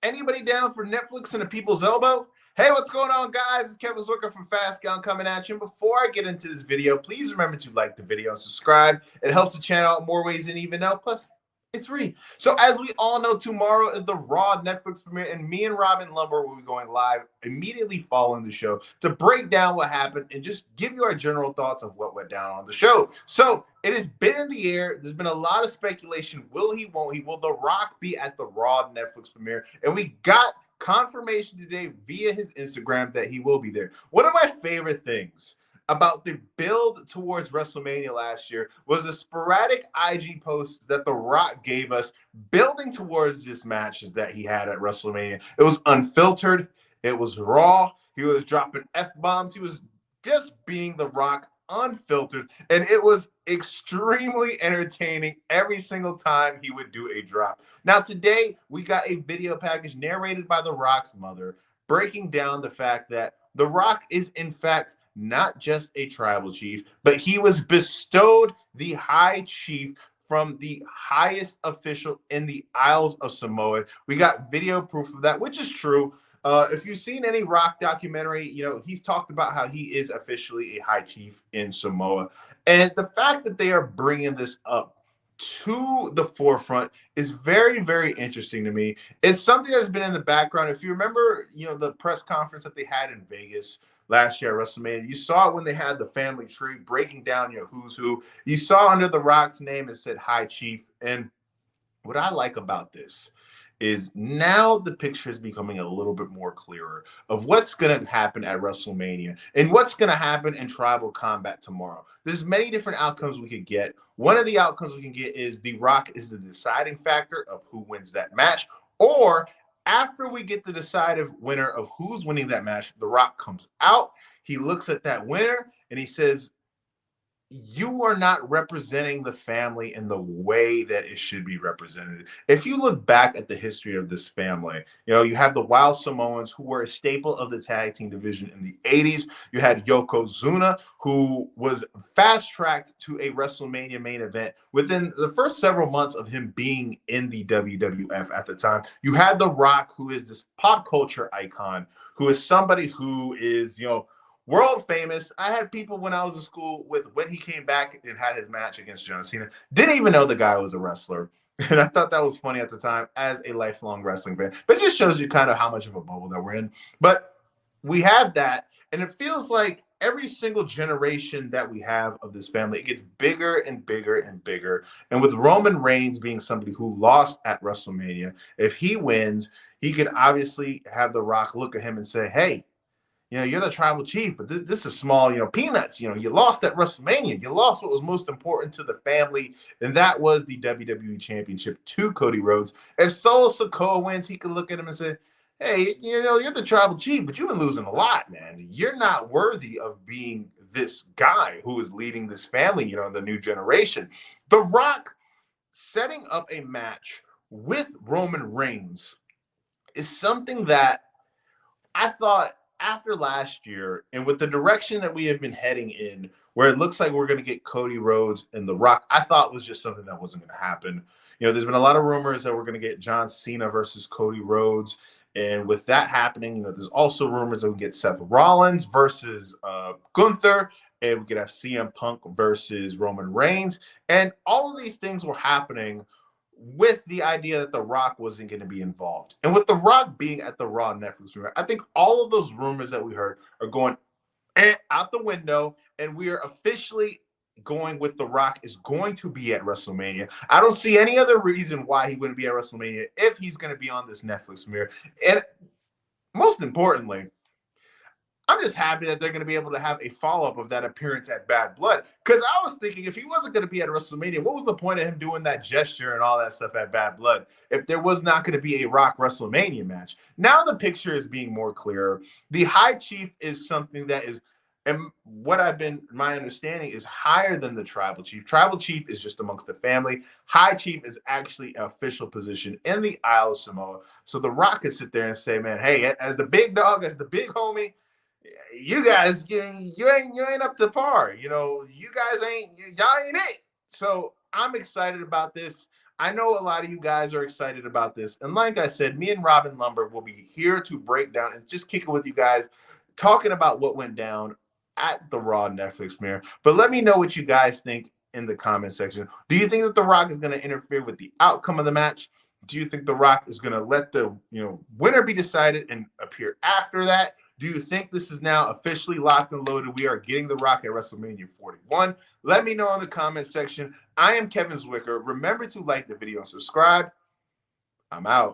Anybody down for Netflix and a people's elbow? Hey, what's going on, guys? It's Kevin Zwicker from Fast Gun coming at you. And before I get into this video, please remember to like the video and subscribe. It helps the channel out more ways than you even know. Plus, it's free. So, as we all know, tomorrow is the Raw Netflix premiere, and me and Robin Lumber will be going live immediately following the show to break down what happened and just give you our general thoughts of what went down on the show. So, it has been in the air. There's been a lot of speculation. Will he, won't he? Will The Rock be at the Raw Netflix premiere? And we got confirmation today via his Instagram that he will be there. One of my favorite things about the build towards WrestleMania last year was the sporadic IG posts that The Rock gave us building towards this matches that he had at WrestleMania. It was unfiltered. It was raw. He was dropping F-bombs. He was just being The Rock, unfiltered, and it was extremely entertaining every single time he would do a drop. Now, today, we got a video package narrated by The Rock's mother breaking down the fact that The Rock is, in fact, not just a tribal chief, but he was bestowed the high chief from the highest official in the Isles of Samoa. We got video proof of that, which is true. If you've seen any Rock documentary, you know, he's talked about how he is officially a high chief in Samoa. And the fact that they are bringing this up to the forefront is very, very interesting to me. It's something that's been in the background. If you remember, you know, the press conference that they had in Vegas last year at WrestleMania, you saw it when they had the family tree breaking down, you know, who's who. You saw under The Rock's name it said High Chief. And what I like about this is now the picture is becoming a little bit more clearer of what's going to happen at WrestleMania and what's going to happen in Tribal Combat tomorrow. There's many different outcomes we could get. One of the outcomes we can get is The Rock is the deciding factor of who wins that match, or after we get the decided winner of who's winning that match, The Rock comes out, he looks at that winner, and he says, you are not representing the family in the way that it should be represented. If you look back at the history of this family, you know, you have the Wild Samoans who were a staple of the tag team division in the 80s. You had Yokozuna, who was fast-tracked to a WrestleMania main event within the first several months of him being in the WWF at the time. You had The Rock, who is this pop culture icon, who is somebody who is, you know, world famous. I had people when I was in school with when he came back and had his match against John Cena, didn't even know the guy was a wrestler. And I thought that was funny at the time as a lifelong wrestling fan. But it just shows you kind of how much of a bubble that we're in. But we have that, and it feels like every single generation that we have of this family, it gets bigger and bigger and bigger. And with Roman Reigns being somebody who lost at WrestleMania, if he wins, he can obviously have The Rock look at him and say, hey, you know, you're the tribal chief, but this is small, you know, peanuts. You know, you lost at WrestleMania. You lost what was most important to the family, and that was the WWE Championship to Cody Rhodes. If Solo Sikoa wins, he could look at him and say, hey, you know, you're the tribal chief, but you've been losing a lot, man. You're not worthy of being this guy who is leading this family, you know, the new generation. The Rock setting up a match with Roman Reigns is something that I thought, after last year, and with the direction that we have been heading in, where it looks like we're going to get Cody Rhodes and The Rock, I thought was just something that wasn't going to happen. You know, there's been a lot of rumors that we're going to get John Cena versus Cody Rhodes. And with that happening, you know, there's also rumors that we get Seth Rollins versus Gunther, and we could have CM Punk versus Roman Reigns. And all of these things were happening with the idea that The Rock wasn't going to be involved. And with The Rock being at the Raw Netflix premiere, I think all of those rumors that we heard are going out the window, and we are officially going with The Rock is going to be at WrestleMania. I don't see any other reason why he wouldn't be at WrestleMania if he's going to be on this Netflix premiere. And most importantly, I'm just happy that they're going to be able to have a follow-up of that appearance at Bad Blood. Because I was thinking, if he wasn't going to be at WrestleMania, what was the point of him doing that gesture and all that stuff at Bad Blood if there was not going to be a Rock WrestleMania match? Now the picture is being more clear. The High Chief is something that is, and what my understanding is higher than the Tribal Chief. Tribal Chief is just amongst the family. High Chief is actually an official position in the Isle of Samoa. So The Rock could sit there and say, man, hey, as the big dog, as the big homie, you guys, you ain't up to par. You know, you guys y'all ain't it. So I'm excited about this. I know a lot of you guys are excited about this. And like I said, me and Robin Lumber will be here to break down and just kick it with you guys, talking about what went down at the Raw Netflix premiere. But let me know what you guys think in the comment section. Do you think that The Rock is going to interfere with the outcome of the match? Do you think The Rock is going to let the winner be decided and appear after that? Do you think this is now officially locked and loaded? We are getting The Rock at WrestleMania 41. Let me know in the comment section. I am Kevin Zwicker. Remember to like the video and subscribe. I'm out.